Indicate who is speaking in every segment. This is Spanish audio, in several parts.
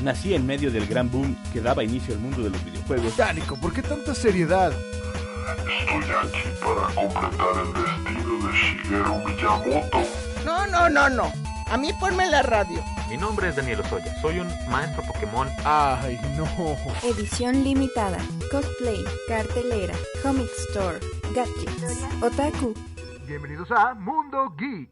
Speaker 1: Nací en medio del gran boom que daba inicio al mundo de los videojuegos.
Speaker 2: Ya, Nico, ¿por qué tanta seriedad?
Speaker 3: Estoy aquí para completar el destino de Shigeru Miyamoto.
Speaker 4: No. A mí ponme la radio.
Speaker 5: Mi nombre es Daniel Osoya, soy un maestro Pokémon.
Speaker 2: Ay, no.
Speaker 6: Edición limitada, cosplay, cartelera, comic store, gadgets, otaku.
Speaker 5: Bienvenidos a Mundo Geek.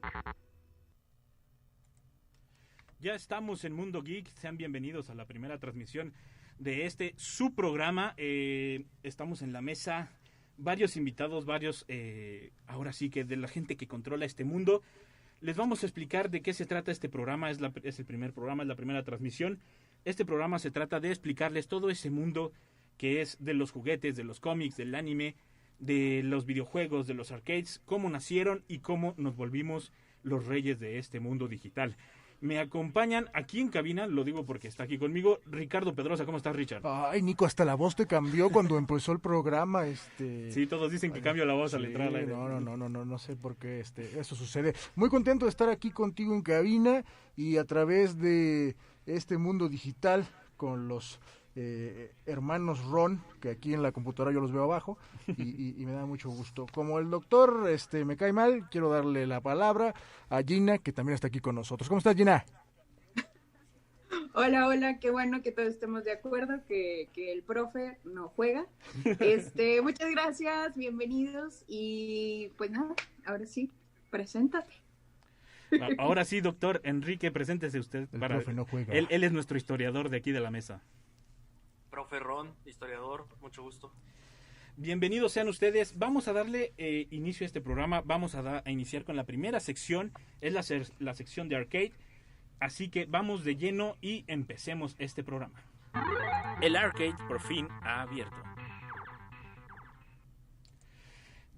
Speaker 1: Ya estamos en Mundo Geek, sean bienvenidos a la primera transmisión de su programa. Estamos en la mesa, varios invitados, ahora sí que de la gente que controla este mundo. Les vamos a explicar de qué se trata este programa, es el primer programa, es la primera transmisión. Este programa se trata de explicarles todo ese mundo que es de los juguetes, de los cómics, del anime, de los videojuegos, de los arcades, cómo nacieron y cómo nos volvimos los reyes de este mundo digital. Me acompañan aquí en cabina, lo digo porque está aquí conmigo, Ricardo Pedrosa. ¿Cómo estás, Richard?
Speaker 2: Ay, Nico, hasta la voz te cambió cuando empezó el programa,
Speaker 1: Sí, todos dicen que cambio la voz al entrar al aire.
Speaker 2: No sé por qué eso sucede. Muy contento de estar aquí contigo en cabina y a través de este mundo digital con los hermanos Ron, que aquí en la computadora yo los veo abajo y me da mucho gusto. Como el doctor me cae mal, quiero darle la palabra a Gina, que también está aquí con nosotros. ¿Cómo estás, Gina?
Speaker 7: Hola, qué bueno que todos estemos de acuerdo que el profe no juega. Muchas gracias, bienvenidos y pues nada, ahora sí, preséntate.
Speaker 1: Ahora sí, doctor Enrique, preséntese usted.
Speaker 2: El profe no juega.
Speaker 1: Él es nuestro historiador de aquí de la mesa.
Speaker 8: Profe Ron, historiador, mucho gusto.
Speaker 1: Bienvenidos sean ustedes. Vamos a darle inicio a este programa. Vamos a iniciar con la primera sección. Es la sección de arcade. Así que vamos de lleno y empecemos este programa. El arcade por fin ha abierto.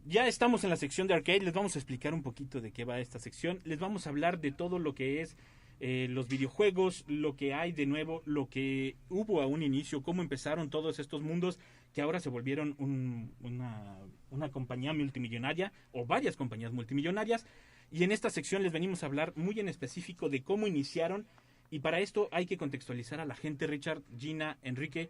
Speaker 1: Ya estamos en la sección de arcade. Les vamos a explicar un poquito de qué va esta sección. Les vamos a hablar de todo lo que es los videojuegos, lo que hay de nuevo, lo que hubo a un inicio, cómo empezaron todos estos mundos que ahora se volvieron una compañía multimillonaria o varias compañías multimillonarias. Y en esta sección les venimos a hablar muy en específico de cómo iniciaron, y para esto hay que contextualizar a la gente, Richard, Gina, Enrique,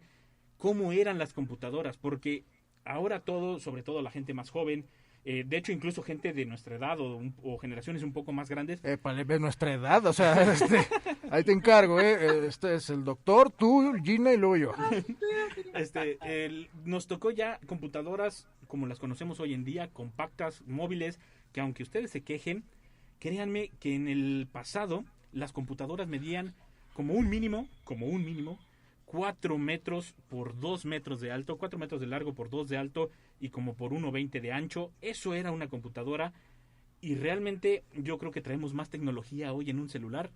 Speaker 1: cómo eran las computadoras, porque ahora sobre todo la gente más joven, de hecho incluso gente de nuestra edad o generaciones un poco más grandes.
Speaker 2: De nuestra edad, o sea, ahí te encargo, este es el doctor, tú, Gina y luego yo.
Speaker 1: Nos tocó ya computadoras como las conocemos hoy en día, compactas, móviles, que aunque ustedes se quejen, créanme que en el pasado las computadoras medían como un mínimo 4 metros por 2 metros de alto, 4 metros de largo por 2 de alto y como por 1,20 de ancho. Eso era una computadora, y realmente yo creo que traemos más tecnología hoy en un celular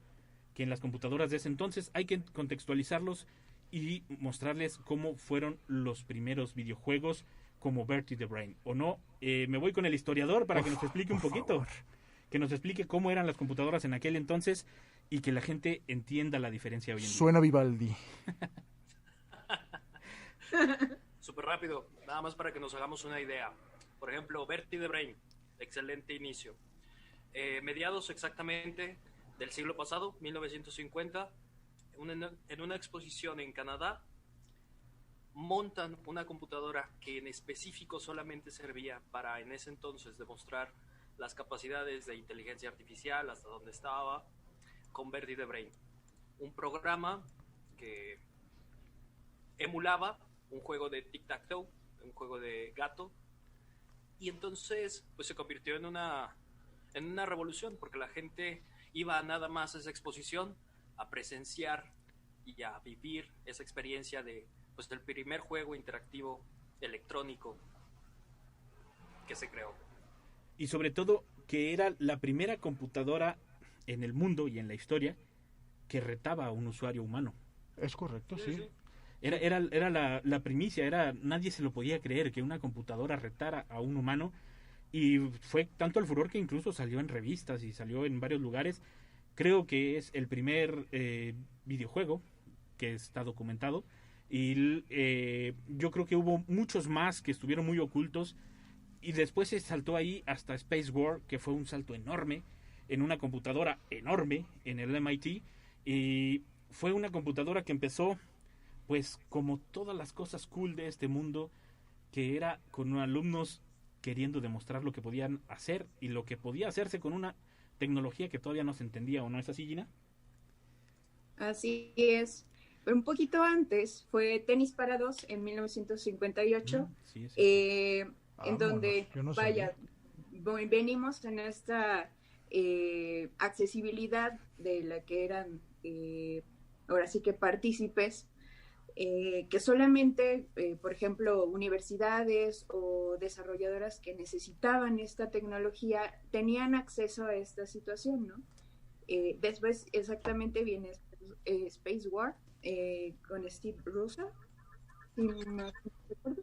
Speaker 1: que en las computadoras de ese entonces. Hay que contextualizarlos y mostrarles cómo fueron los primeros videojuegos como Bertie the Brain, ¿o no? Me voy con el historiador para que nos explique un poquito, favor. Que nos explique cómo eran las computadoras en aquel entonces y que la gente entienda la diferencia hoy en día.
Speaker 2: Suena Vivaldi.
Speaker 8: Súper rápido, nada más para que nos hagamos una idea. Por ejemplo, Bertie the Brain, excelente inicio. Mediados exactamente del siglo pasado, 1950, en una exposición en Canadá, montan una computadora que en específico solamente servía para, en ese entonces, demostrar las capacidades de inteligencia artificial, hasta donde estaba, con Bertie the Brain. Un programa que emulaba un juego de tic-tac-toe, un juego de gato, y entonces pues se convirtió en una revolución, porque la gente iba nada más a esa exposición a presenciar y a vivir esa experiencia del primer juego interactivo electrónico que se creó.
Speaker 1: Y sobre todo que era la primera computadora en el mundo y en la historia que retaba a un usuario humano.
Speaker 2: Es correcto, sí.
Speaker 1: Era la primicia, nadie se lo podía creer que una computadora retara a un humano, y fue tanto el furor que incluso salió en revistas y salió en varios lugares. Creo que es el primer videojuego que está documentado, y yo creo que hubo muchos más que estuvieron muy ocultos, y después se saltó ahí hasta Space War, que fue un salto enorme en una computadora enorme en el MIT, y fue una computadora que empezó, pues como todas las cosas cool de este mundo, que era con alumnos queriendo demostrar lo que podían hacer y lo que podía hacerse con una tecnología que todavía no se entendía, ¿o no es así, Gina?
Speaker 7: Así es. Pero un poquito antes fue Tenis para Dos en 1958,
Speaker 1: Sí, sí.
Speaker 7: en
Speaker 2: Vámonos,
Speaker 7: donde,
Speaker 2: yo no
Speaker 7: vaya, venimos en esta accesibilidad de la que eran, ahora sí que partícipes, que solamente, por ejemplo, universidades o desarrolladoras que necesitaban esta tecnología tenían acceso a esta situación, ¿no? Después exactamente viene Space War con Steve Russo, si no me recuerdo.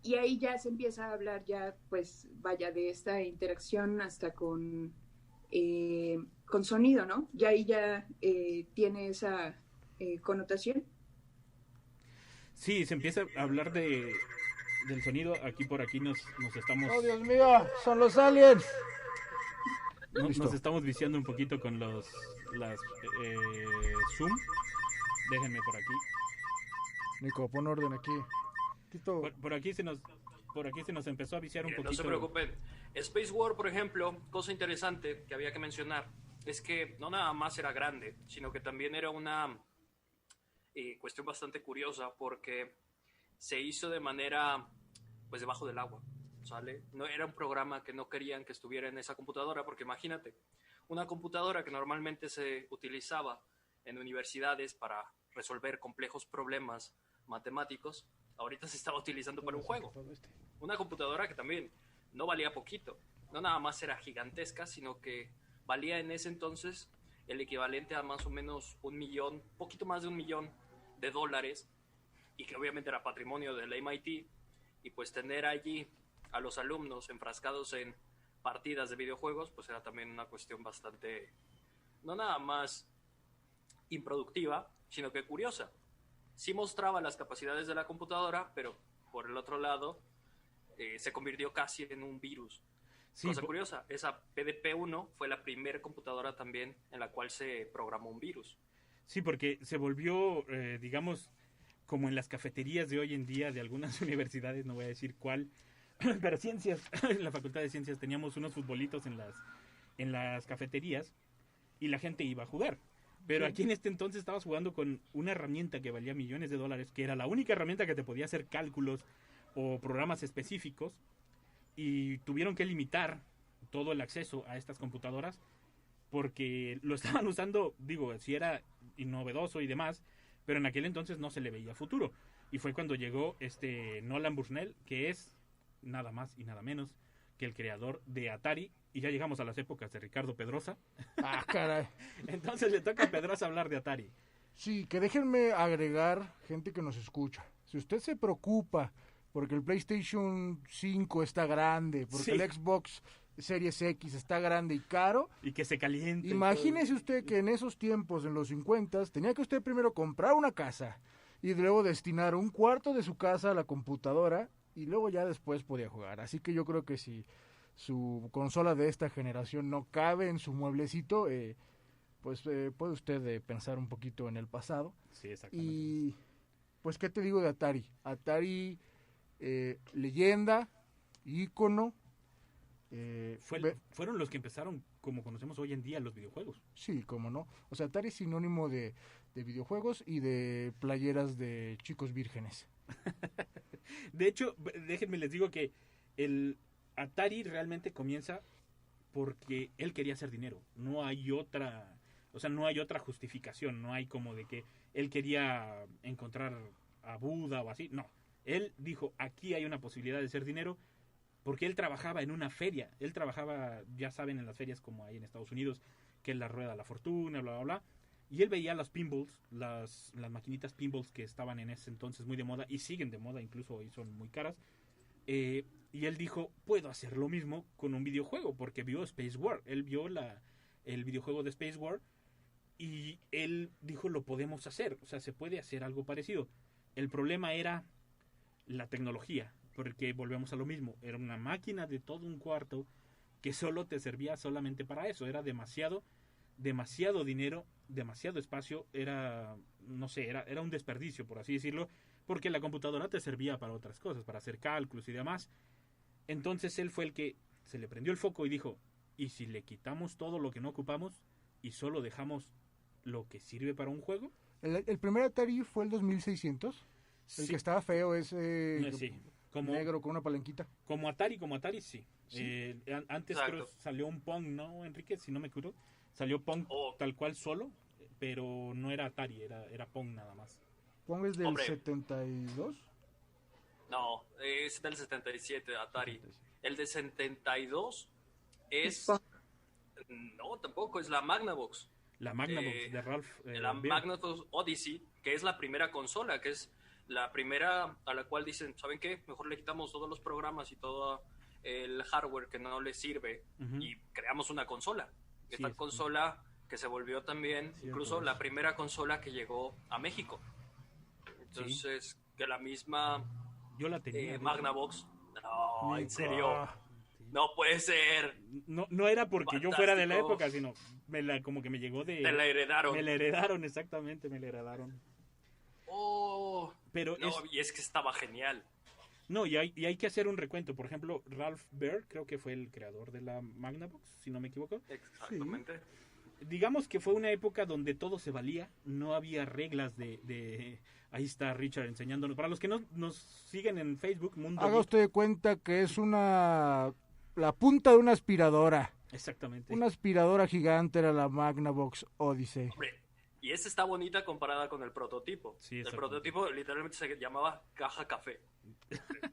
Speaker 7: Y ahí ya se empieza a hablar ya, pues, vaya, de esta interacción hasta con sonido, ¿no? Ya ahí ya tiene esa connotación.
Speaker 1: Sí, se empieza a hablar del sonido. Aquí por aquí nos estamos...
Speaker 2: ¡Oh, Dios mío! ¡Son los aliens!
Speaker 1: Nos estamos viciando un poquito con las Zoom. Déjenme por aquí.
Speaker 2: Nico, pon orden aquí. Tito.
Speaker 1: Por aquí se nos empezó a viciar un
Speaker 8: Miren,
Speaker 1: poquito.
Speaker 8: no se preocupen. Space War, por ejemplo, cosa interesante que había que mencionar, es que no nada más era grande, sino que también era una cuestión bastante curiosa, porque se hizo de manera, pues, debajo del agua, ¿sale? No era un programa que no querían que estuviera en esa computadora, porque imagínate, una computadora que normalmente se utilizaba en universidades para resolver complejos problemas matemáticos, ahorita se estaba utilizando para un juego. Una computadora que también no valía poquito, no nada más era gigantesca, sino que valía en ese entonces el equivalente a más o menos $1 millón, poquito más de $1 millón, y que obviamente era patrimonio del MIT, y pues tener allí a los alumnos enfrascados en partidas de videojuegos, pues era también una cuestión bastante, no nada más improductiva, sino que curiosa. Sí mostraba las capacidades de la computadora, pero por el otro lado se convirtió casi en un virus.
Speaker 1: Sí,
Speaker 8: Cosa curiosa, esa PDP-1 fue la primera computadora también en la cual se programó un virus.
Speaker 1: Sí, porque se volvió, digamos, como en las cafeterías de hoy en día de algunas universidades, no voy a decir cuál, pero ciencias, en la Facultad de Ciencias teníamos unos futbolitos en las cafeterías y la gente iba a jugar. Pero aquí en este entonces estabas jugando con una herramienta que valía millones de dólares, que era la única herramienta que te podía hacer cálculos o programas específicos, y tuvieron que limitar todo el acceso a estas computadoras porque lo estaban usando, digo, si era novedoso y demás, pero en aquel entonces no se le veía futuro. Y fue cuando llegó Nolan Bushnell, que es nada más y nada menos que el creador de Atari, y ya llegamos a las épocas de Ricardo Pedrosa.
Speaker 2: Ah, caray.
Speaker 1: Entonces le toca a Pedrosa hablar de Atari.
Speaker 2: Sí, que déjenme agregar, gente que nos escucha. Si usted se preocupa porque el PlayStation 5 está grande, porque
Speaker 1: Sí.
Speaker 2: el Xbox Series X está grande y caro,
Speaker 1: Y que se caliente. y
Speaker 2: imagínese usted que en esos tiempos, en los 50, tenía que usted primero comprar una casa y luego destinar un cuarto de su casa a la computadora y luego ya después podía jugar. Así que yo creo que si su consola de esta generación no cabe en su mueblecito, pues puede usted pensar un poquito en el pasado.
Speaker 1: Sí, exactamente.
Speaker 2: Y pues, ¿qué te digo de Atari? Atari, leyenda, ícono.
Speaker 1: Fueron los que empezaron, como conocemos hoy en día, los videojuegos.
Speaker 2: Sí, cómo no. O sea, Atari es sinónimo de videojuegos y de playeras de chicos vírgenes.
Speaker 1: De hecho, déjenme les digo que el Atari realmente comienza porque él quería hacer dinero. No hay otra, o sea, no hay otra justificación. No hay como de que él quería encontrar a Buda o así. No, él dijo, aquí hay una posibilidad de hacer dinero, porque él trabajaba en una feria. Él trabajaba, ya saben, en las ferias como hay en Estados Unidos, que es la Rueda de la Fortuna, bla, bla, bla. Y él veía las pinballs, las maquinitas pinballs que estaban en ese entonces muy de moda y siguen de moda, incluso hoy son muy caras. Y él dijo, puedo hacer lo mismo con un videojuego, porque vio Space War. Él vio el videojuego de Space War y él dijo, lo podemos hacer. O sea, se puede hacer algo parecido. El problema era la tecnología, porque volvemos a lo mismo. Era una máquina de todo un cuarto que solo te servía solamente para eso. Era demasiado demasiado dinero, demasiado espacio, era, no sé, era un desperdicio, por así decirlo, porque la computadora te servía para otras cosas, para hacer cálculos y demás. Entonces él fue el que se le prendió el foco y dijo, ¿y si le quitamos todo lo que no ocupamos y solo dejamos lo que sirve para un juego?
Speaker 2: El primer Atari fue el 2600. El
Speaker 1: Sí.
Speaker 2: que estaba feo es
Speaker 1: Sí. Como,
Speaker 2: negro con una palanquita.
Speaker 1: como Atari, sí.
Speaker 2: Sí.
Speaker 1: Antes
Speaker 8: Exacto.
Speaker 1: creo salió un Pong, ¿no, Enrique? Si no me equivoco. Salió Pong
Speaker 8: Oh.
Speaker 1: tal cual solo, pero no era Atari, era Pong nada más.
Speaker 2: Pong es del
Speaker 8: Hombre.
Speaker 2: 72.
Speaker 8: No, es del 77, Atari. El de 72 es...
Speaker 7: Pong.
Speaker 8: No, tampoco, es la Magnavox.
Speaker 1: La Magnavox de Ralph.
Speaker 8: La
Speaker 1: Baer.
Speaker 8: Magnavox Odyssey, que es la primera consola, que es la primera a la cual dicen, ¿saben qué? Mejor le quitamos todos los programas y todo el hardware que no les sirve
Speaker 1: Ujú.
Speaker 8: y creamos una consola.
Speaker 1: Sí,
Speaker 8: Esta
Speaker 1: es-
Speaker 8: consola que se volvió también,
Speaker 2: Cierto
Speaker 8: incluso
Speaker 2: es.
Speaker 8: la primera consola que llegó a México. Entonces, que la misma
Speaker 1: Yo la tenía. de hecho.
Speaker 8: Magnavox... No, en
Speaker 2: Nico.
Speaker 8: serio, no puede ser.
Speaker 1: No era porque yo fuera de la
Speaker 8: Fantástico.
Speaker 1: época, sino como que me llegó de...
Speaker 8: Te la heredaron.
Speaker 1: Me la heredaron, exactamente, me la heredaron.
Speaker 8: Oh,
Speaker 1: Pero
Speaker 8: no,
Speaker 1: es...
Speaker 8: y es que estaba genial.
Speaker 1: No, y hay que hacer un recuento. Por ejemplo, Ralph Baer, creo que fue el creador de la Magnavox, si no me equivoco.
Speaker 8: Exactamente.
Speaker 1: Digamos que fue una época donde todo se valía, no había reglas de... Ahí está Richard enseñándonos. Para los que no nos siguen en Facebook, Mundo
Speaker 2: Haga
Speaker 1: Geek.
Speaker 2: usted de cuenta que es la punta de una aspiradora.
Speaker 1: Exactamente.
Speaker 2: Una aspiradora gigante era la Magnavox Odyssey.
Speaker 8: Hombre, y esta está bonita comparada con el prototipo.
Speaker 1: Sí,
Speaker 8: el
Speaker 1: exacto.
Speaker 8: prototipo literalmente se llamaba caja café.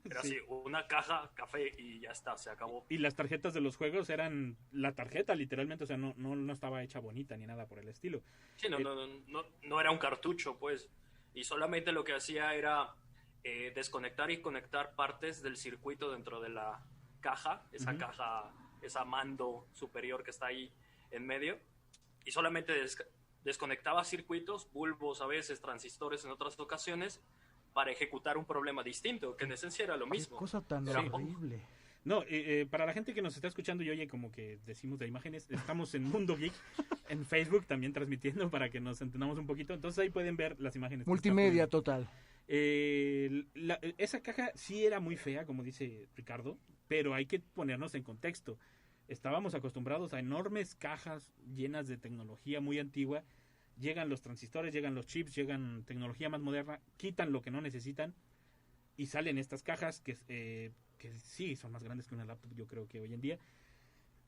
Speaker 8: Era
Speaker 1: Sí.
Speaker 8: así, una caja café y ya está, se acabó.
Speaker 1: Y las tarjetas de los juegos eran la tarjeta, literalmente, o sea, no estaba hecha bonita ni nada por el estilo.
Speaker 8: Sí, no era un cartucho, pues. Y solamente lo que hacía era desconectar y conectar partes del circuito dentro de la caja, esa
Speaker 1: Ujú.
Speaker 8: caja, esa mando superior que está ahí en medio. Y solamente desconectaba circuitos, bulbos a veces, transistores en otras ocasiones, para ejecutar un problema distinto, que en esencia era lo
Speaker 2: Qué
Speaker 8: mismo.
Speaker 2: cosa tan
Speaker 8: Era
Speaker 2: horrible.
Speaker 1: No, para la gente que nos está escuchando y oye como que decimos de imágenes, estamos en Mundo Geek, en Facebook también transmitiendo para que nos entendamos un poquito. Entonces ahí pueden ver las imágenes. que está
Speaker 2: Multimedia
Speaker 1: poniendo.
Speaker 2: total.
Speaker 1: Esa caja sí era muy fea, como dice Ricardo, pero hay que ponernos en contexto. Estábamos acostumbrados a enormes cajas llenas de tecnología muy antigua. Llegan los transistores, llegan los chips, llegan tecnología más moderna, quitan lo que no necesitan y salen estas cajas que sí son más grandes que una laptop, yo creo que hoy en día.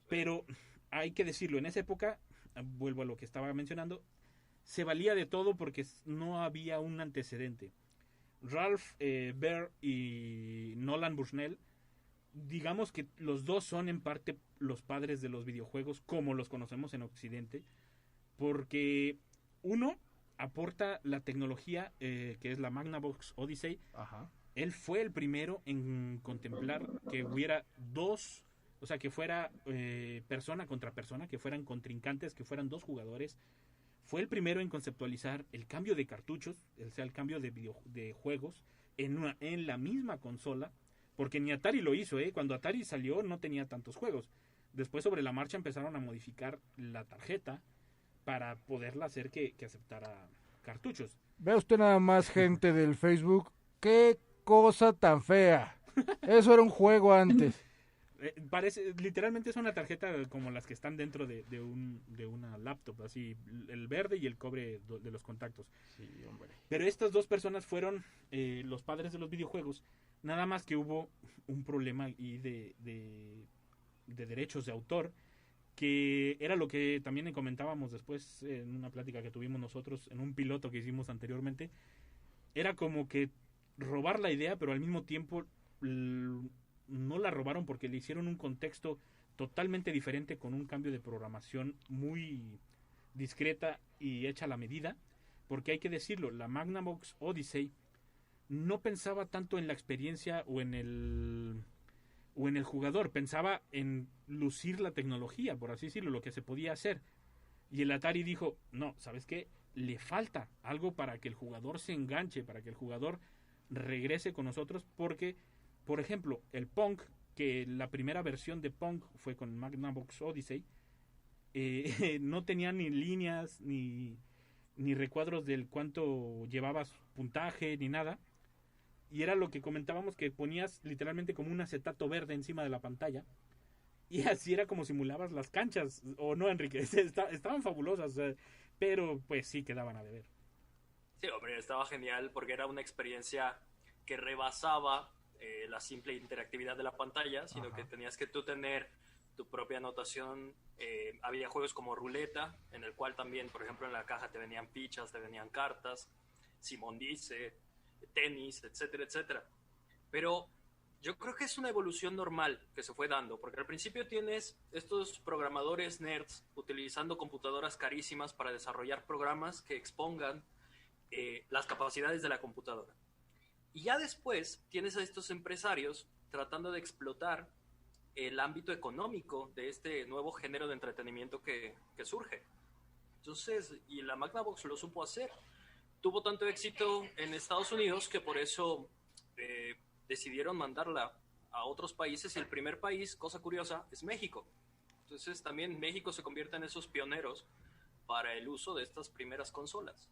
Speaker 1: Pero hay que decirlo, en esa época, vuelvo a lo que estaba mencionando, se valía de todo porque no había un antecedente. Ralph Baer y Nolan Bushnell, digamos que los dos son en parte los padres de los videojuegos como los conocemos en Occidente, porque uno aporta la tecnología que es la Magnavox Odyssey.
Speaker 2: Ajá.
Speaker 1: Él fue el primero en contemplar que hubiera dos, o sea, que fuera persona contra persona, que fueran contrincantes, que fueran dos jugadores. Fue el primero en conceptualizar el cambio de cartuchos, o sea, el cambio de juegos en la misma consola, porque ni Atari lo hizo, ¿eh? Cuando Atari salió no tenía tantos juegos. Después sobre la marcha empezaron a modificar la tarjeta para poderla hacer que aceptara cartuchos.
Speaker 2: Vea usted nada más, gente del Facebook. ¡Qué cosa tan fea! Eso era un juego antes.
Speaker 1: Literalmente es una tarjeta como las que están dentro de una laptop, así el verde y el cobre de los contactos.
Speaker 2: Sí, hombre.
Speaker 1: Pero estas dos personas fueron los padres de los videojuegos, nada más que hubo un problema ahí de derechos de autor, que era lo que también comentábamos después en una plática que tuvimos nosotros en un piloto que hicimos anteriormente. Era como que robar la idea, pero al mismo tiempo no la robaron porque le hicieron un contexto totalmente diferente con un cambio de programación muy discreta y hecha a la medida, porque hay que decirlo, la Magnavox Odyssey no pensaba tanto en la experiencia o en el jugador, pensaba en lucir la tecnología, por así decirlo, lo que se podía hacer. Y el Atari dijo, no, ¿sabes qué? Le falta algo para que el jugador se enganche, para que el jugador regrese con nosotros, porque, por ejemplo, el Pong, que la primera versión de Pong fue con Magnavox Odyssey, no tenía ni líneas, ni recuadros del cuánto llevabas puntaje, ni nada. Y era lo que comentábamos, que ponías literalmente como un acetato verde encima de la pantalla. Y así era como simulabas las canchas, ¿o no, Enrique? Estaban fabulosas, pero pues sí quedaban a deber.
Speaker 8: Sí, hombre, estaba genial porque era una experiencia que rebasaba la simple interactividad de la pantalla, sino que tenías que tú tener tu propia anotación. Había juegos como Ruleta, en el cual también, por ejemplo, en la caja te venían fichas, te venían cartas, Simón dice, tenis, etcétera, etcétera. Pero yo creo que es una evolución normal que se fue dando, porque al principio tienes estos programadores nerds utilizando computadoras carísimas para desarrollar programas que expongan las capacidades de la computadora. Y ya después tienes a estos empresarios tratando de explotar el ámbito económico de este nuevo género de entretenimiento que surge. Entonces, y la Magnavox lo supo hacer. Tuvo tanto éxito en Estados Unidos que por eso decidieron mandarla a otros países, y el primer país, cosa curiosa, es México. Entonces también México se convierte en esos pioneros para el uso de estas primeras consolas.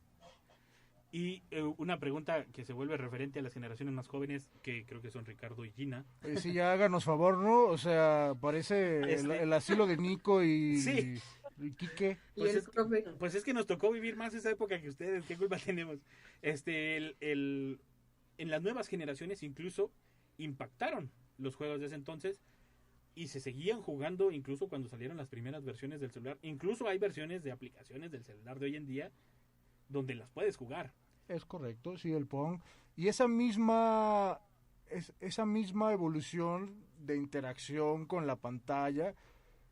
Speaker 1: Y una pregunta que se vuelve referente a las generaciones más jóvenes, que creo que son Ricardo y Gina.
Speaker 2: Sí, ya háganos favor, ¿no? O sea, parece el asilo de Nico y,
Speaker 1: sí.
Speaker 2: y Quique.
Speaker 1: Pues es que nos tocó vivir más esa época que ustedes, ¿qué culpa tenemos? En las nuevas generaciones incluso impactaron los juegos de ese entonces y se seguían jugando incluso cuando salieron las primeras versiones del celular. Incluso hay versiones de aplicaciones del celular de hoy en día donde las puedes jugar.
Speaker 2: Es correcto, sí, el Pong. Y esa misma evolución de interacción con la pantalla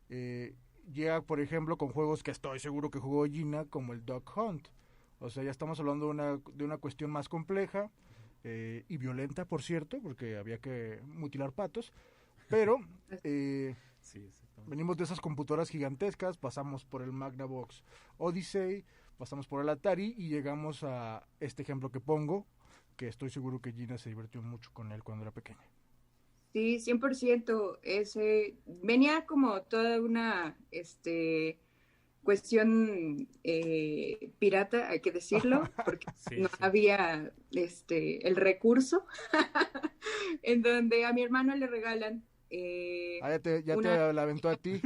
Speaker 2: llega, por ejemplo, con juegos que estoy seguro que jugó Gina, como el Duck Hunt. O sea, ya estamos hablando de una cuestión más compleja y violenta, por cierto, porque había que mutilar patos. Pero
Speaker 1: sí,
Speaker 2: venimos de esas computadoras gigantescas, pasamos por el Magnavox Odyssey, pasamos por el Atari y llegamos a este ejemplo que pongo, que estoy seguro que Gina se divirtió mucho con él cuando era pequeña.
Speaker 7: Sí, 100%. Venía como toda una cuestión pirata, hay que decirlo, porque no había el recurso, en donde a mi hermano le regalan
Speaker 2: ya te la aventó a ti.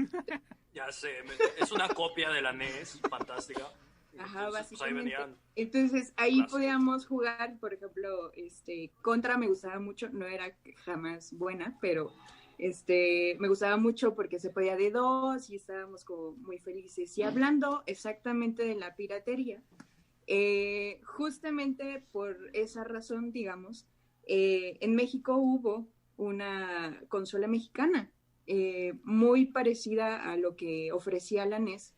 Speaker 8: Ya sé, es una copia de la NES, fantástica.
Speaker 7: Ajá,
Speaker 8: entonces,
Speaker 7: básicamente.
Speaker 8: Pues
Speaker 7: Entonces ahí podíamos jugar, por ejemplo, Contra me gustaba mucho, no era jamás buena, pero me gustaba mucho porque se podía de dos y estábamos como muy felices. Y hablando exactamente de la piratería, justamente por esa razón, digamos, en México hubo una consola mexicana muy parecida a lo que ofrecía la NES,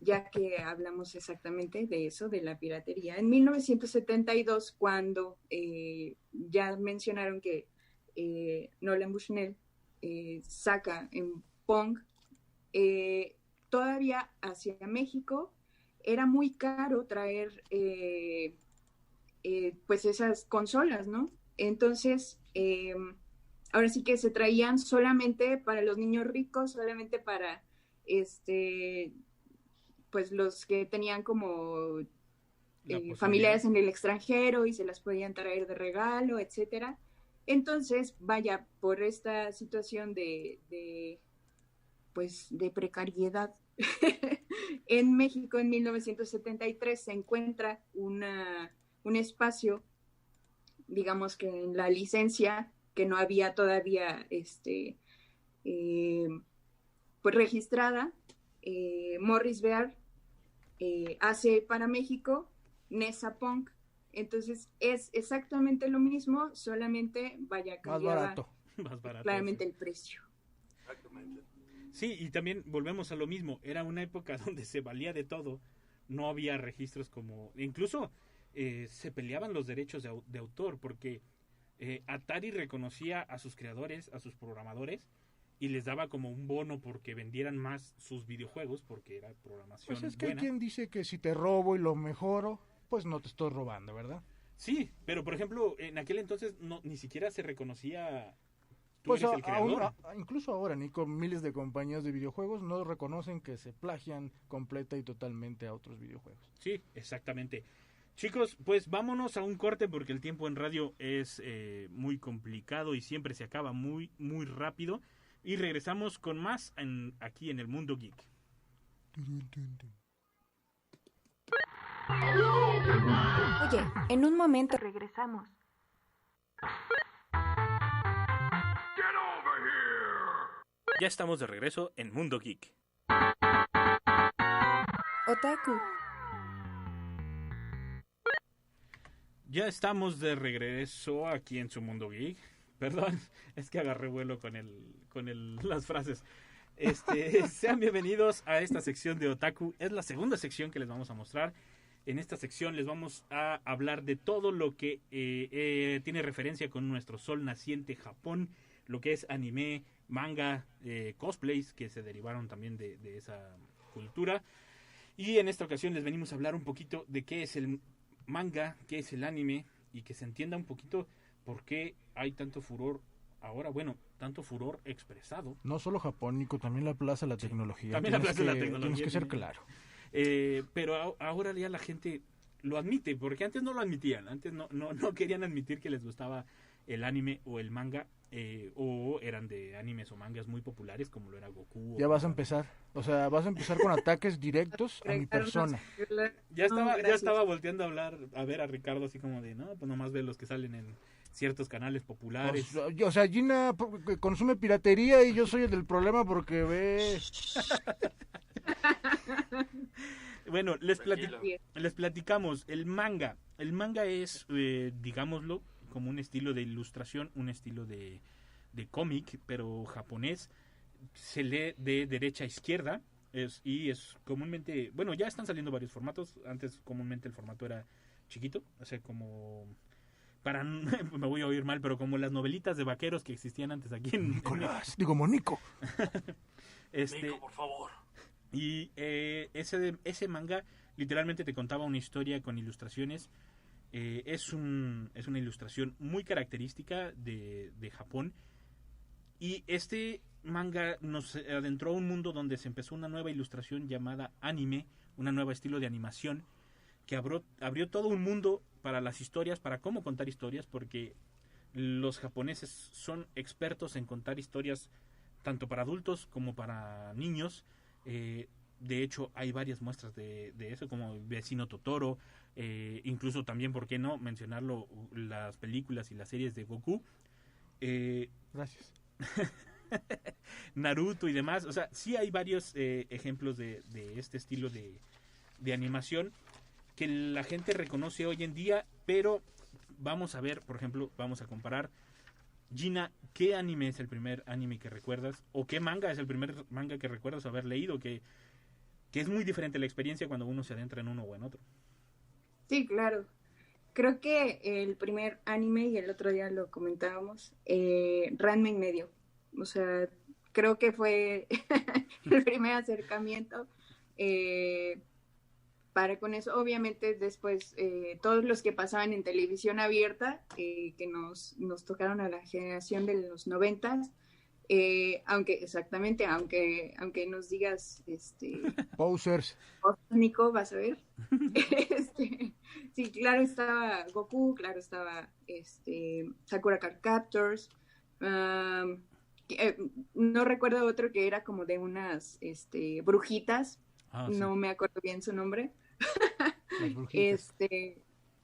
Speaker 7: ya que hablamos exactamente de eso, de la piratería. En 1972, cuando ya mencionaron que Nolan Bushnell saca en Pong, todavía hacia México era muy caro traer pues esas consolas, ¿no? Entonces, ahora sí que se traían solamente para los niños ricos, solamente para pues los que tenían como familiares en el extranjero y se las podían traer de regalo, etcétera. Entonces, vaya, por esta situación de precariedad, en México en 1973 se encuentra un espacio, digamos que en la licencia, que no había todavía pues registrada, Morris Bear hace para México NESA Pong. Entonces es exactamente lo mismo, solamente cambiaba
Speaker 1: más barato,
Speaker 7: claramente el precio.
Speaker 8: Exactamente.
Speaker 1: Sí, y también volvemos a lo mismo, era una época donde se valía de todo, no había registros como, incluso se peleaban los derechos de autor, porque Atari reconocía a sus creadores, a sus programadores, y les daba como un bono porque vendieran más sus videojuegos, porque era programación
Speaker 2: pues es que
Speaker 1: buena.
Speaker 2: hay quien dice que si te robo y lo mejoro, pues no te estoy robando, ¿verdad?
Speaker 1: Sí, pero por ejemplo, en aquel entonces ni siquiera se reconocía tú eres el creador.
Speaker 2: Incluso ahora, Nico, miles de compañías de videojuegos no reconocen que se plagian completa y totalmente a otros videojuegos.
Speaker 1: Sí, exactamente. Chicos, pues vámonos a un corte porque el tiempo en radio es muy complicado y siempre se acaba muy, muy rápido. Y regresamos con más aquí en el Mundo Geek.
Speaker 6: Oye, en un momento regresamos.
Speaker 1: Ya estamos de regreso en Mundo Geek.
Speaker 6: Otaku.
Speaker 1: Ya estamos de regreso aquí en su Mundo Geek. Perdón, es que agarré vuelo con las frases. Sean bienvenidos a esta sección de Otaku. Es la segunda sección que les vamos a mostrar. En esta sección les vamos a hablar de todo lo que tiene referencia con nuestro sol naciente Japón, lo que es anime, manga, cosplays que se derivaron también de esa cultura. Y en esta ocasión les venimos a hablar un poquito de qué es el manga, qué es el anime y que se entienda un poquito por qué hay tanto furor ahora, bueno, tanto furor expresado.
Speaker 2: No solo Japón, Nico, también la plaza de la tecnología.
Speaker 1: También la plaza de la tecnología.
Speaker 2: Tienes que ser claro.
Speaker 1: Pero ahora ya la gente lo admite, porque antes no lo admitían, antes no querían admitir que les gustaba el anime o el manga, o eran de animes o mangas muy populares como lo era Goku.
Speaker 2: Ya vas a empezar, vas a empezar con ataques directos a mi persona.
Speaker 1: Ya estaba volteando a ver a Ricardo así como de, no, pues nomás ve los que salen en ciertos canales populares.
Speaker 2: O sea, Gina consume piratería y yo soy el del problema porque ve...
Speaker 1: Bueno, les platicamos. El manga es, digámoslo, como un estilo de ilustración, un estilo de cómic, pero japonés. Se lee de derecha a izquierda y es comúnmente, bueno, ya están saliendo varios formatos. Antes comúnmente el formato era chiquito, o sea, como... me voy a oír mal, pero como las novelitas de vaqueros que existían antes aquí en...
Speaker 2: Monico.
Speaker 8: Nico, por favor.
Speaker 1: Y ese manga literalmente te contaba una historia con ilustraciones. Es una ilustración muy característica de Japón. Y este manga nos adentró a un mundo donde se empezó una nueva ilustración llamada anime, un nuevo estilo de animación que abrió todo un mundo para las historias, para cómo contar historias, porque los japoneses son expertos en contar historias tanto para adultos como para niños. De hecho, hay varias muestras de eso, como Vecino Totoro, incluso también, ¿por qué no mencionarlo? Las películas y las series de Goku.
Speaker 2: Gracias.
Speaker 1: Naruto y demás. O sea, sí hay varios ejemplos de este estilo de animación que la gente reconoce hoy en día, pero vamos a ver, por ejemplo, vamos a comparar. Gina, ¿qué anime es el primer anime que recuerdas? ¿O qué manga es el primer manga que recuerdas haber leído? Que es muy diferente la experiencia cuando uno se adentra en uno o en otro.
Speaker 7: Sí, claro. Creo que el primer anime, y el otro día lo comentábamos, Ranma y medio. O sea, creo que fue el primer acercamiento para con eso. Obviamente después todos los que pasaban en televisión abierta, que nos tocaron a la generación de los 90s, aunque nos digas
Speaker 2: posers,
Speaker 7: Nico, vas a ver. Sí, claro, estaba Goku, claro, estaba Sakura Card Captors, no recuerdo otro que era como de unas brujitas, no me acuerdo bien su nombre.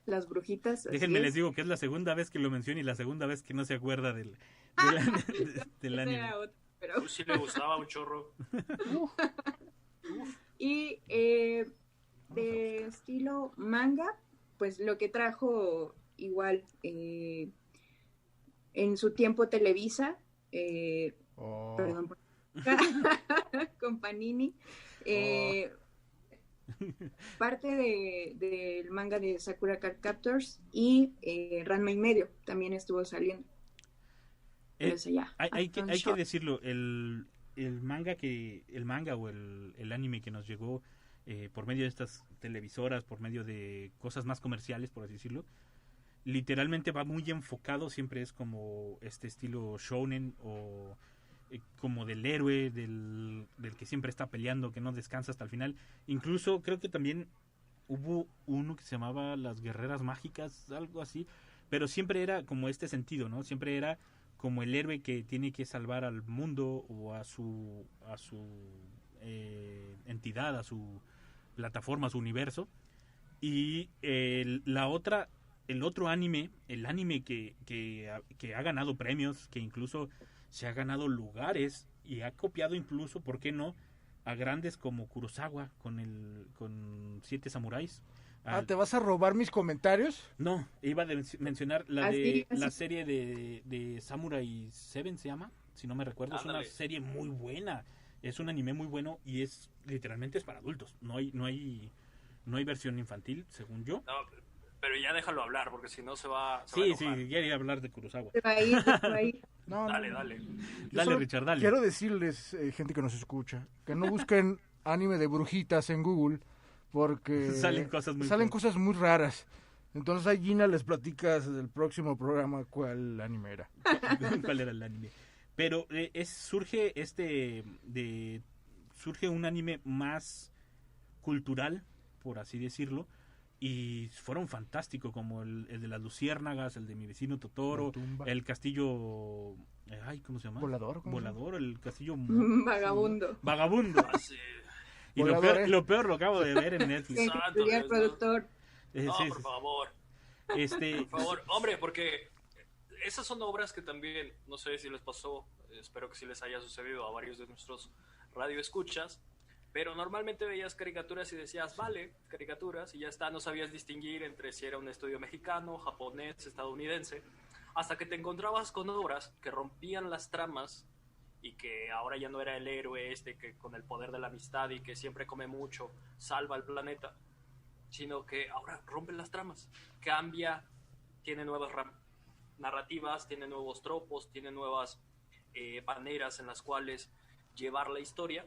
Speaker 7: Las brujitas.
Speaker 1: Déjenme les digo que es la segunda vez que lo menciono y la segunda vez que no se acuerda del anime.
Speaker 7: Pero...
Speaker 8: sí le gustaba un chorro.
Speaker 7: Y de estilo manga, pues lo que trajo igual en su tiempo Televisa, perdón, con Panini, parte del manga de Sakura Card Captors y Ranma y medio también estuvo saliendo.
Speaker 1: Hay que decirlo, el manga o el anime que nos llegó por medio de estas televisoras, por medio de cosas más comerciales, por así decirlo, literalmente va muy enfocado, siempre es como este estilo shounen o como del héroe, del que siempre está peleando, que no descansa hasta el final. Incluso creo que también hubo uno que se llamaba Las Guerreras Mágicas, algo así, pero siempre era como este sentido, ¿no? Siempre era como el héroe que tiene que salvar al mundo o a su entidad, a su plataforma, a su universo. Y el otro anime, el anime que ha ganado premios, que incluso se ha ganado lugares y ha copiado incluso, ¿por qué no?, a grandes como Kurosawa con Siete Samuráis.
Speaker 2: ¿Te vas a robar mis comentarios?
Speaker 1: No, iba a mencionar la serie de Samurai 7 se llama, si no me recuerdo. Es una serie muy buena, es un anime muy bueno y literalmente es para adultos. No hay versión infantil, según yo.
Speaker 8: No, pero ya déjalo hablar, porque si no se va
Speaker 1: Sí, quería hablar de Kurosawa.
Speaker 7: Se va a ir.
Speaker 2: No,
Speaker 8: dale.
Speaker 1: Dale, Richard, dale.
Speaker 2: Quiero decirles, gente que nos escucha, que no busquen anime de brujitas en Google, porque
Speaker 1: salen cosas muy
Speaker 2: raras. Entonces ahí Gina les platicas del próximo programa cuál anime era.
Speaker 1: ¿Cuál era el anime? Pero surge un anime más cultural, por así decirlo, y fueron fantásticos, como el de las luciérnagas, el de Mi Vecino Totoro, el castillo, ¿cómo se llama? Volador, el castillo
Speaker 7: Vagabundo.
Speaker 8: Sí.
Speaker 1: Y lo peor lo acabo de ver en Netflix.
Speaker 7: El productor.
Speaker 8: No, por favor. Por favor, hombre, porque esas son obras que también, no sé si les pasó, espero que sí les haya sucedido a varios de nuestros radioescuchas, pero normalmente veías caricaturas y decías, vale, caricaturas, y ya está, no sabías distinguir entre si era un estudio mexicano, japonés, estadounidense, hasta que te encontrabas con obras que rompían las tramas y que ahora ya no era el héroe que con el poder de la amistad y que siempre come mucho, salva al planeta, sino que ahora rompen las tramas, cambia, tiene nuevas narrativas, tiene nuevos tropos, tiene nuevas maneras en las cuales llevar la historia.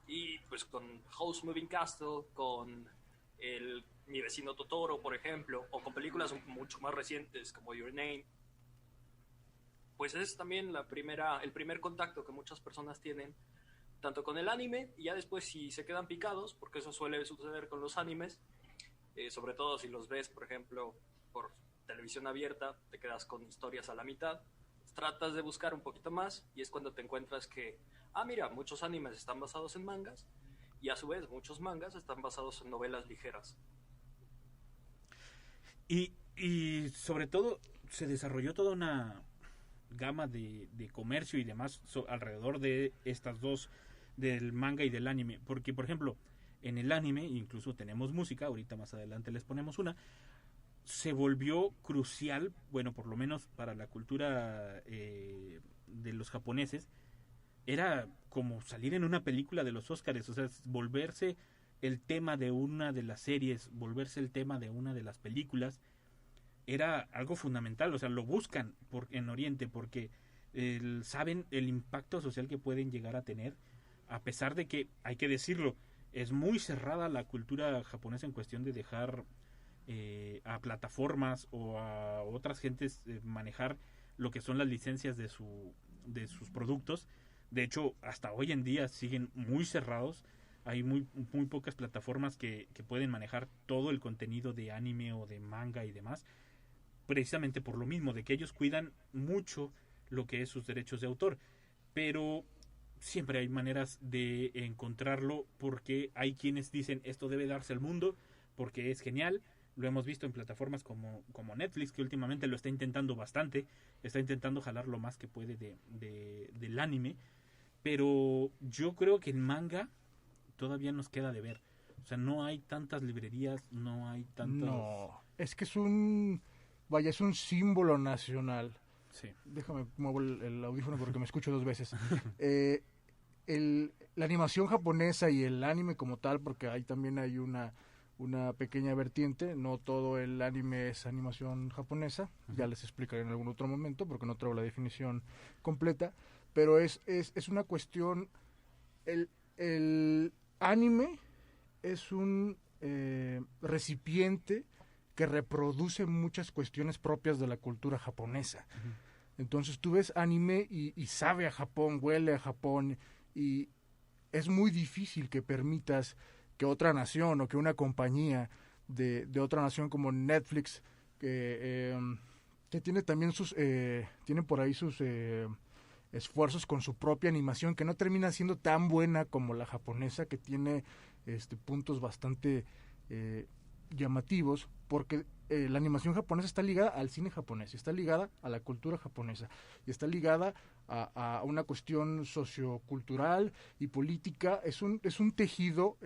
Speaker 8: Y pues con House Moving Castle, con Mi Vecino Totoro, por ejemplo, o con películas mucho más recientes como Your Name, pues es también el primer contacto que muchas personas tienen tanto con el anime, y ya después si se quedan picados, porque eso suele suceder con los animes, sobre todo si los ves, por ejemplo, por televisión abierta, te quedas con historias a la mitad, tratas de buscar un poquito más y es cuando te encuentras que, mira, muchos animes están basados en mangas y a su vez muchos mangas están basados en novelas ligeras.
Speaker 1: Y sobre todo se desarrolló toda una gama de comercio y demás alrededor de estas dos, del manga y del anime, porque por ejemplo en el anime incluso tenemos música, ahorita más adelante les ponemos una, se volvió crucial, bueno, por lo menos para la cultura de los japoneses, era como salir en una película de los Óscares, o sea, volverse el tema de una de las series, volverse el tema de una de las películas, era algo fundamental, o sea, lo buscan en Oriente porque saben el impacto social que pueden llegar a tener, a pesar de que, hay que decirlo, es muy cerrada la cultura japonesa en cuestión de dejar a plataformas o a otras gentes manejar lo que son las licencias de sus productos. De hecho, hasta hoy en día siguen muy cerrados. Hay muy pocas plataformas que pueden manejar todo el contenido de anime o de manga y demás, precisamente por lo mismo, de que ellos cuidan mucho lo que es sus derechos de autor. Pero siempre hay maneras de encontrarlo, porque hay quienes dicen esto debe darse al mundo porque es genial. Lo hemos visto en plataformas como Netflix, que últimamente lo está intentando bastante, está intentando jalar lo más que puede del anime, pero yo creo que en manga todavía nos queda de ver. O sea, no hay tantas librerías, no hay tantas...
Speaker 2: No, es que es un símbolo nacional.
Speaker 1: Sí.
Speaker 2: Déjame muevo el audífono porque me escucho dos veces. La animación japonesa y el anime como tal, porque ahí también hay una pequeña vertiente, no todo el anime es animación japonesa, ya les explicaré en algún otro momento porque no traigo la definición completa, pero es una cuestión, el anime es un recipiente que reproduce muchas cuestiones propias de la cultura japonesa. Entonces tú ves anime y sabe a Japón, huele a Japón, y es muy difícil que permitas que otra nación o que una compañía de otra nación como Netflix, que tiene también tiene por ahí sus esfuerzos con su propia animación, que no termina siendo tan buena como la japonesa, que tiene puntos bastante llamativos, porque la animación japonesa está ligada al cine japonés, está ligada a la cultura japonesa, y está ligada a una cuestión sociocultural y política. Es un tejido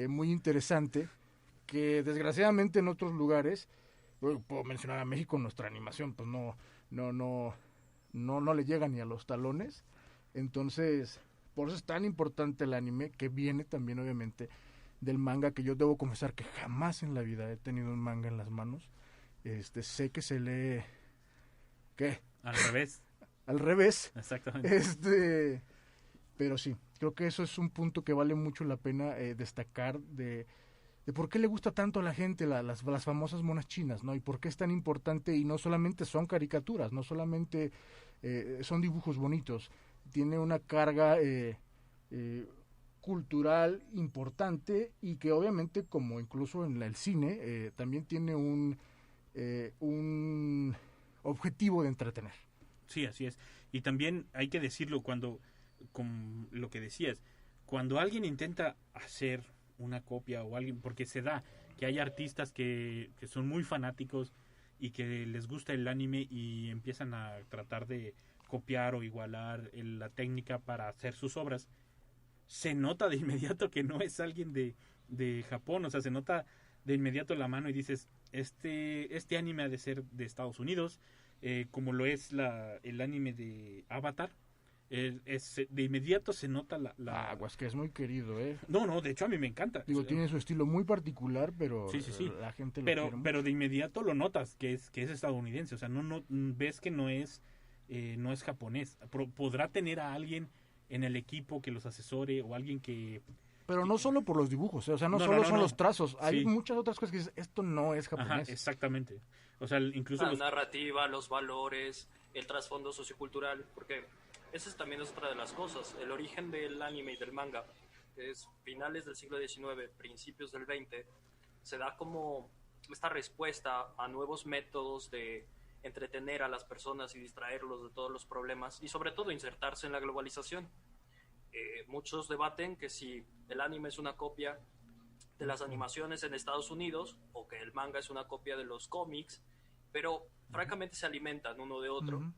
Speaker 2: muy interesante, que desgraciadamente en otros lugares, puedo mencionar a México, nuestra animación pues no le llega ni a los talones. Entonces, por eso es tan importante el anime, que viene también obviamente del manga, que yo debo confesar que jamás en la vida he tenido un manga en las manos. Sé que se lee... ¿Qué?
Speaker 1: Al revés.
Speaker 2: Al revés.
Speaker 1: Exactamente.
Speaker 2: Pero sí, creo que eso es un punto que vale mucho la pena destacar de por qué le gusta tanto a la gente las famosas monas chinas, ¿no? Y por qué es tan importante, y no solamente son caricaturas, no solamente son dibujos bonitos, tiene una carga cultural importante, y que obviamente, como incluso en el cine, también tiene un objetivo de entretener.
Speaker 1: Sí, así es. Y también hay que decirlo, con lo que decías, cuando alguien intenta hacer una copia, o alguien, porque se da que hay artistas que son muy fanáticos y que les gusta el anime y empiezan a tratar de copiar o igualar la técnica para hacer sus obras, se nota de inmediato que no es alguien de Japón. O sea, se nota de inmediato la mano y dices, este anime ha de ser de Estados Unidos, como lo es el anime de Avatar. De inmediato se nota la...
Speaker 2: Aguas, que es muy querido, ¿eh?
Speaker 1: No, de hecho a mí me encanta.
Speaker 2: Digo, tiene su estilo muy particular, pero
Speaker 1: sí.
Speaker 2: La gente lo quiere mucho.
Speaker 1: Pero de inmediato lo notas que es estadounidense. O sea, no ves que no es japonés. Podrá tener a alguien en el equipo que los asesore, o alguien que...
Speaker 2: Pero no solo por los dibujos, o sea, no solo son los trazos. Hay muchas otras cosas que dices, esto no es japonés.
Speaker 1: Ajá, exactamente. O sea, incluso
Speaker 8: la narrativa, los valores, el trasfondo sociocultural, porque esa también es otra de las cosas. El origen del anime y del manga, que es finales del siglo XIX, principios del XX, se da como esta respuesta a nuevos métodos de entretener a las personas y distraerlos de todos los problemas, y sobre todo insertarse en la globalización. Muchos debaten que si el anime es una copia de las animaciones en Estados Unidos, o que el manga es una copia de los cómics, pero francamente se alimentan uno de otro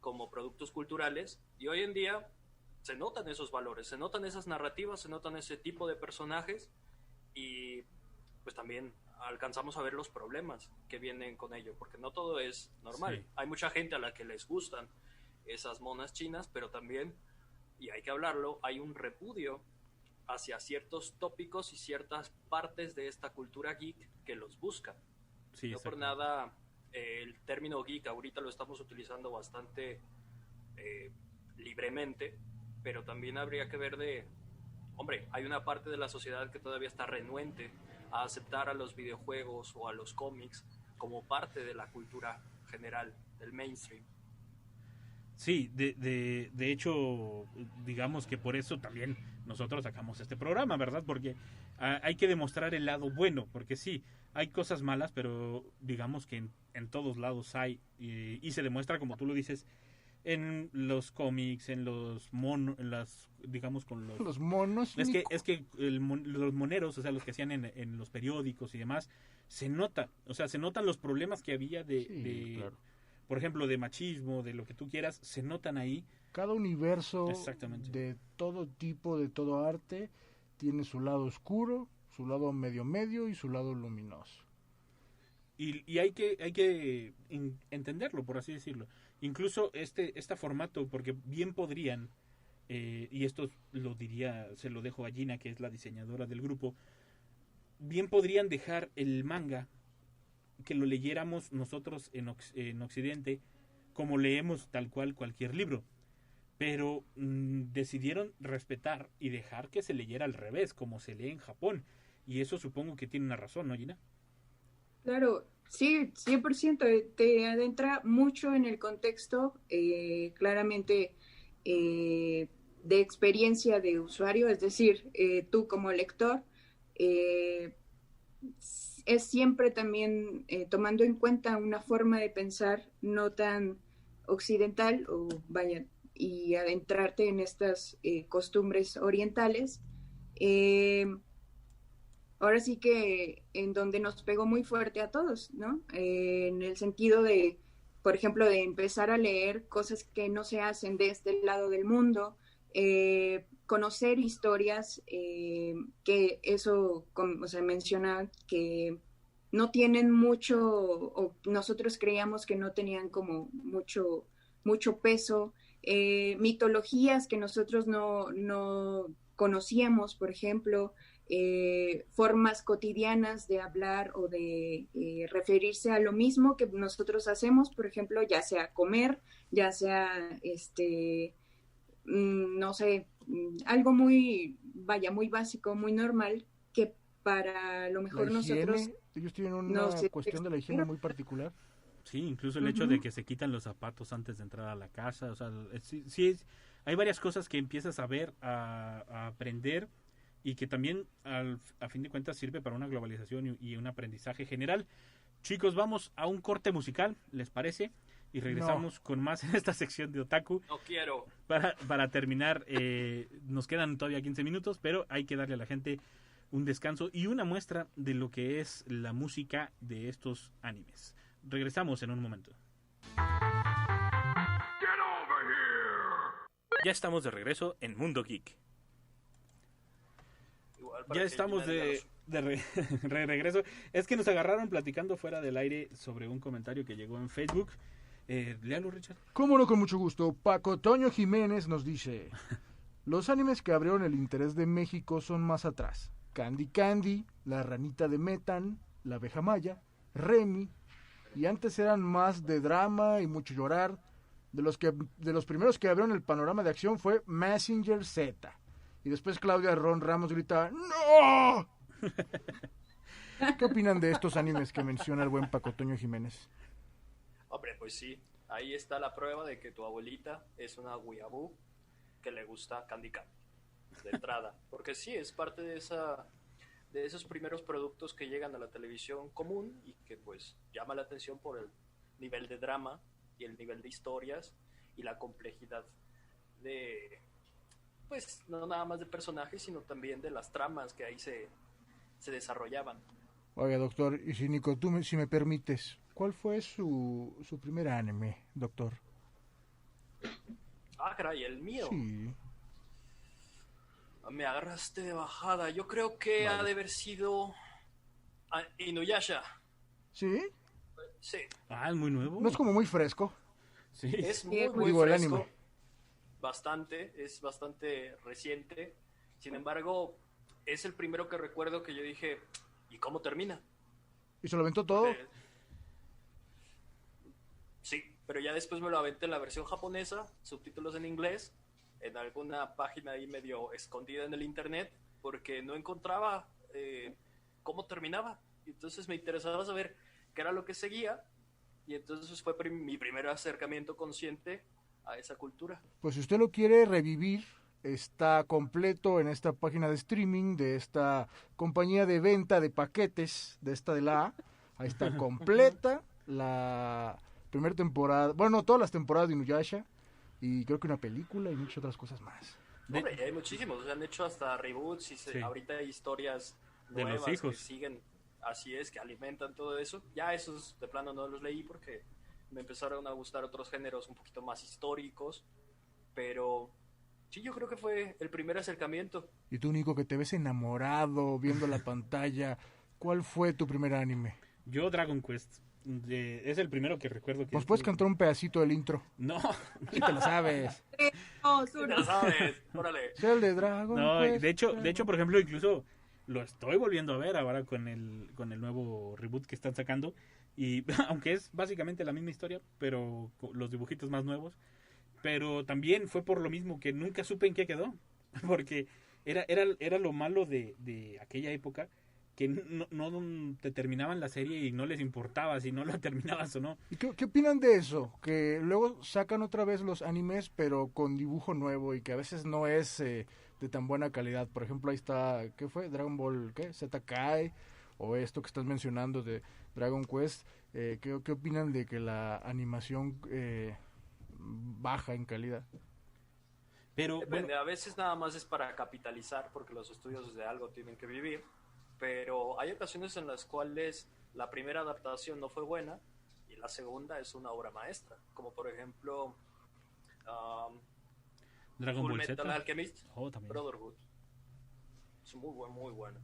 Speaker 8: como productos culturales, y hoy en día se notan esos valores, se notan esas narrativas, se notan ese tipo de personajes, y pues también alcanzamos a ver los problemas que vienen con ello, porque no todo es normal. Sí. Hay mucha gente a la que les gustan esas monas chinas, pero también, y hay que hablarlo, hay un repudio hacia ciertos tópicos y ciertas partes de esta cultura geek que los buscan. Sí, no por nada el término geek ahorita lo estamos utilizando bastante libremente, pero también habría que ver hombre, hay una parte de la sociedad que todavía está renuente a aceptar a los videojuegos o a los cómics como parte de la cultura general, del mainstream.
Speaker 1: Sí, de hecho, digamos que por eso también nosotros sacamos este programa, ¿verdad? Porque hay que demostrar el lado bueno, porque sí, hay cosas malas, pero digamos que en todos lados hay, y se demuestra, como tú lo dices, en los cómics, en los monos, digamos con
Speaker 2: los monos.
Speaker 1: Es que los moneros, o sea, los que hacían en los periódicos y demás, se nota, o sea, se notan los problemas que había claro, por ejemplo, de machismo, de lo que tú quieras, se notan ahí.
Speaker 2: Cada universo de todo tipo, de todo arte, tiene su lado oscuro, su lado medio y su lado luminoso.
Speaker 1: Y hay que entenderlo, por así decirlo. Incluso este formato, porque bien podrían, y esto se lo dejo a Gina, que es la diseñadora del grupo, bien podrían dejar el manga que lo leyéramos nosotros en Occidente, como leemos tal cual cualquier libro, pero decidieron respetar y dejar que se leyera al revés, como se lee en Japón, y eso supongo que tiene una razón, ¿no, Gina?
Speaker 7: Claro, sí, 100%. Te adentra mucho en el contexto, claramente de experiencia de usuario, es decir, tú como lector, eh, es siempre también tomando en cuenta una forma de pensar no tan occidental, o vaya, y adentrarte en estas costumbres orientales. Eh, Ahora sí que en donde nos pegó muy fuerte a todos, ¿no? En el sentido de, por ejemplo, de empezar a leer cosas que no se hacen de este lado del mundo, conocer historias que eso, como se menciona, que no tienen mucho, o nosotros creíamos que no tenían como mucho peso, mitologías que nosotros no conocíamos, por ejemplo, formas cotidianas de hablar o de referirse a lo mismo que nosotros hacemos, por ejemplo, ya sea comer, ya sea, no sé, algo muy, vaya, muy básico, muy normal, que para lo mejor nosotros...
Speaker 2: Ellos tienen una cuestión de la higiene muy particular.
Speaker 1: Sí, incluso el hecho de que se quitan los zapatos antes de entrar a la casa, o sea, sí, hay varias cosas que empiezas a ver, a aprender, y que también a fin de cuentas sirve para una globalización y un aprendizaje general. Chicos, vamos a un corte musical, ¿les parece? Y regresamos con más en esta sección de Otaku.
Speaker 8: No quiero.
Speaker 1: Para terminar, nos quedan todavía 15 minutos, pero hay que darle a la gente un descanso y una muestra de lo que es la música de estos animes. Regresamos en un momento. Ya estamos de regreso en Mundo Geek. Ya estamos de regreso. Es que nos agarraron platicando fuera del aire sobre un comentario que llegó en Facebook. Léalo, Richard.
Speaker 2: Cómo no, con mucho gusto. Paco Toño Jiménez nos dice: los animes que abrieron el interés de México son más atrás. Candy Candy, La Ranita de Metan, La Abeja Maya, Remy, y antes eran más de drama y mucho llorar. De los primeros que abrieron el panorama de acción fue Mazinger Z. Y después Claudia Ron Ramos gritaba ¡No! ¿Qué opinan de estos animes que menciona el buen Paco Toño Jiménez?
Speaker 8: Hombre, pues sí, ahí está la prueba de que tu abuelita es una weeaboo que le gusta Candy Candy, de entrada. Porque sí, es parte de esos primeros productos que llegan a la televisión común y que pues llama la atención por el nivel de drama y el nivel de historias y la complejidad de, pues no nada más de personajes, sino también de las tramas que ahí se desarrollaban.
Speaker 2: Oiga, doctor, y si Nico, si me permites, ¿cuál fue su primer anime, doctor?
Speaker 8: Ah, caray, el mío.
Speaker 2: Sí.
Speaker 8: Me agarraste de bajada. Yo creo que ha de haber sido Inuyasha.
Speaker 2: ¿Sí?
Speaker 8: Sí.
Speaker 1: Ah, es muy nuevo.
Speaker 2: ¿No es como muy fresco?
Speaker 1: Sí.
Speaker 8: Es muy
Speaker 2: Digo, el
Speaker 8: fresco.
Speaker 2: anime.
Speaker 8: Es bastante reciente. Sin embargo, es el primero que recuerdo que yo dije, ¿y cómo termina?
Speaker 2: ¿Y se lo aventó todo?
Speaker 8: Sí, pero ya después me lo aventé en la versión japonesa, subtítulos en inglés, en alguna página ahí medio escondida en el internet, porque no encontraba cómo terminaba. Entonces me interesaba saber qué era lo que seguía, y entonces fue mi primer acercamiento consciente a esa cultura.
Speaker 2: Pues si usted lo quiere revivir, está completo en esta página de streaming de esta compañía de venta de paquetes, de esta de la A. Ahí está completa la primera temporada, bueno, todas las temporadas de Inuyasha, y creo que una película y muchas otras cosas más.
Speaker 8: Hombre, hay muchísimos, se han hecho hasta reboots y
Speaker 1: Sí.
Speaker 8: ahorita hay historias
Speaker 1: De los
Speaker 8: nuevas
Speaker 1: hijos.
Speaker 8: que siguen, así es, que alimentan todo eso. Ya esos de plano no los leí porque me empezaron a gustar otros géneros un poquito más históricos, pero sí, yo creo que fue el primer acercamiento.
Speaker 2: Y tú, Nico, que te ves enamorado viendo la pantalla, ¿cuál fue tu primer anime?
Speaker 1: Yo Dragon Quest. Es el primero que recuerdo que...
Speaker 2: ¿Nos puedes cantar un pedacito del intro?
Speaker 1: No.
Speaker 2: Sí te lo sabes.
Speaker 8: Ya sabes, órale.
Speaker 2: Es el de Dragon
Speaker 1: No,
Speaker 2: Quest.
Speaker 1: de hecho, por ejemplo, incluso lo estoy volviendo a ver ahora con el nuevo reboot que están sacando. Y aunque es básicamente la misma historia, pero con los dibujitos más nuevos. Pero también fue por lo mismo que nunca supe en qué quedó. Porque era lo malo de aquella época, que no te terminaban la serie y no les importaba si no la terminabas o no.
Speaker 2: ¿Y qué opinan de eso? Que luego sacan otra vez los animes, pero con dibujo nuevo y que a veces no es de tan buena calidad. Por ejemplo, ahí está, ¿qué fue? Dragon Ball, ¿qué? Z Kai, o esto que estás mencionando de Dragon Quest. ¿Qué opinan de que la animación baja en calidad?
Speaker 1: Pero
Speaker 8: Depende,
Speaker 1: bueno,
Speaker 8: a veces nada más es para capitalizar porque los estudios de algo tienen que vivir, pero hay ocasiones en las cuales la primera adaptación no fue buena y la segunda es una obra maestra, como por ejemplo
Speaker 1: Dragon
Speaker 8: Full
Speaker 1: Ball
Speaker 8: Metal
Speaker 1: Z.
Speaker 8: Alchemist,
Speaker 1: También.
Speaker 8: Brotherhood. Es muy buena.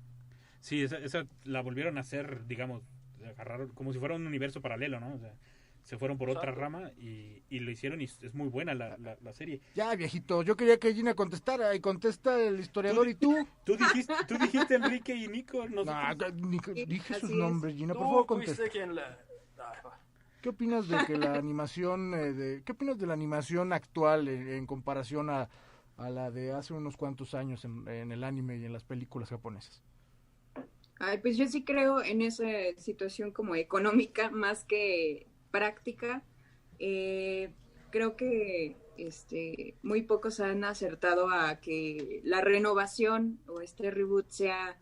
Speaker 1: Sí, esa la volvieron a hacer, digamos, agarraron como si fuera un universo paralelo, ¿no? O sea, se fueron por otra rama y lo hicieron y es muy buena la serie.
Speaker 2: Ya, viejito, yo quería que Gina contestara y contesta el historiador y tú.
Speaker 1: Tú dijiste Enrique y Nico.
Speaker 2: Dije sus
Speaker 7: así
Speaker 2: nombres,
Speaker 7: es.
Speaker 2: Gina, por
Speaker 8: Tú
Speaker 2: favor
Speaker 8: fuiste
Speaker 2: contesta.
Speaker 8: quien la... Ay, va.
Speaker 2: ¿Qué opinas de que la animación, qué opinas de la animación actual en comparación a la de hace unos cuantos años en el anime y en las películas japonesas?
Speaker 7: Ay, pues yo sí creo en esa situación como económica más que práctica. Creo que muy pocos han acertado a que la renovación o este reboot sea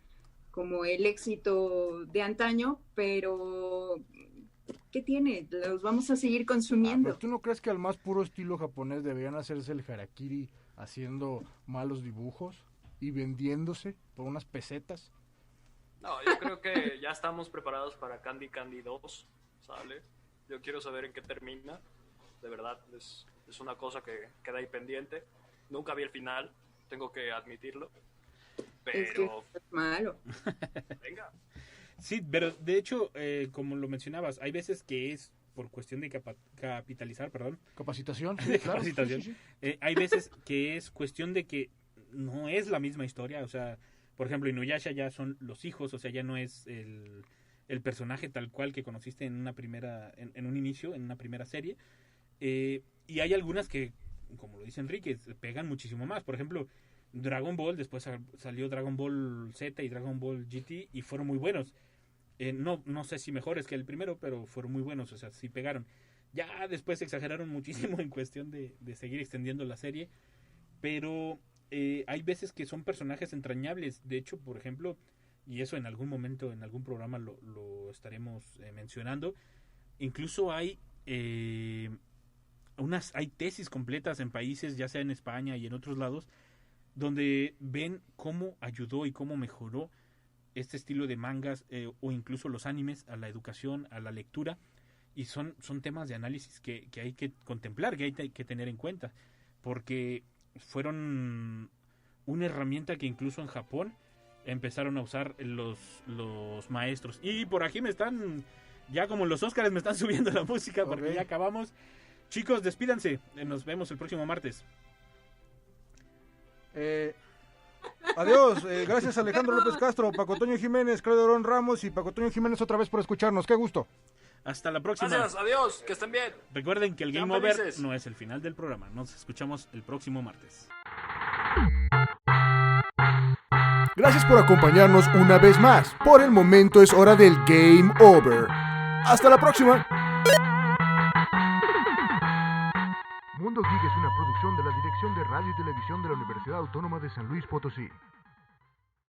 Speaker 7: como el éxito de antaño, pero ¿qué tiene? Los vamos a seguir consumiendo.
Speaker 2: ¿Pero tú no crees que al más puro estilo japonés deberían hacerse el harakiri haciendo malos dibujos y vendiéndose por unas pesetas?
Speaker 8: No, yo creo que ya estamos preparados para Candy Candy 2, ¿sale? Yo quiero saber en qué termina. De verdad, es una cosa que queda ahí pendiente. Nunca vi el final, tengo que admitirlo.
Speaker 7: Es que
Speaker 8: Pero,
Speaker 7: es malo.
Speaker 8: venga.
Speaker 1: Sí, pero de hecho, como lo mencionabas, hay veces que es por cuestión de capitalizar, perdón.
Speaker 2: ¿Capacitación?
Speaker 1: De
Speaker 2: claro,
Speaker 1: capacitación.
Speaker 2: sí, sí.
Speaker 1: Hay veces que es cuestión de que no es la misma historia, o sea, por ejemplo, Inuyasha ya son los hijos, o sea, ya no es el personaje tal cual que conociste en una primera, en un inicio, en una primera serie. Y hay algunas que, como lo dice Enrique, pegan muchísimo más. Por ejemplo, Dragon Ball, después salió Dragon Ball Z y Dragon Ball GT y fueron muy buenos. No sé si mejores que el primero, pero fueron muy buenos, o sea, sí pegaron. Ya después exageraron muchísimo en cuestión de seguir extendiendo la serie, pero hay veces que son personajes entrañables. De hecho, por ejemplo, y eso en algún momento, en algún programa lo estaremos mencionando, incluso hay hay tesis completas en países, ya sea en España y en otros lados, donde ven cómo ayudó y cómo mejoró este estilo de mangas o incluso los animes a la educación, a la lectura, y son temas de análisis que hay que contemplar, que hay que tener en cuenta, porque fueron una herramienta que incluso en Japón empezaron a usar los maestros. Y por aquí me están, ya como los Óscares, me están subiendo la música porque
Speaker 2: Okay.
Speaker 1: ya acabamos. Chicos, despídanse, nos vemos el próximo martes.
Speaker 2: Adiós, gracias Alejandro López Castro, Paco Toño Jiménez, Claudio Orón Ramos y Paco Toño Jiménez otra vez por escucharnos, qué gusto.
Speaker 1: Hasta la próxima.
Speaker 8: Gracias, adiós, que estén bien.
Speaker 1: Recuerden que el
Speaker 8: Sean
Speaker 1: Game Over
Speaker 8: felices.
Speaker 1: no es el final del programa. Nos escuchamos el próximo martes.
Speaker 2: Gracias por acompañarnos una vez más. Por el momento es hora del Game Over. Hasta la próxima.
Speaker 5: Mundo Geek es una producción de la Dirección de Radio y Televisión de la Universidad Autónoma de San Luis Potosí.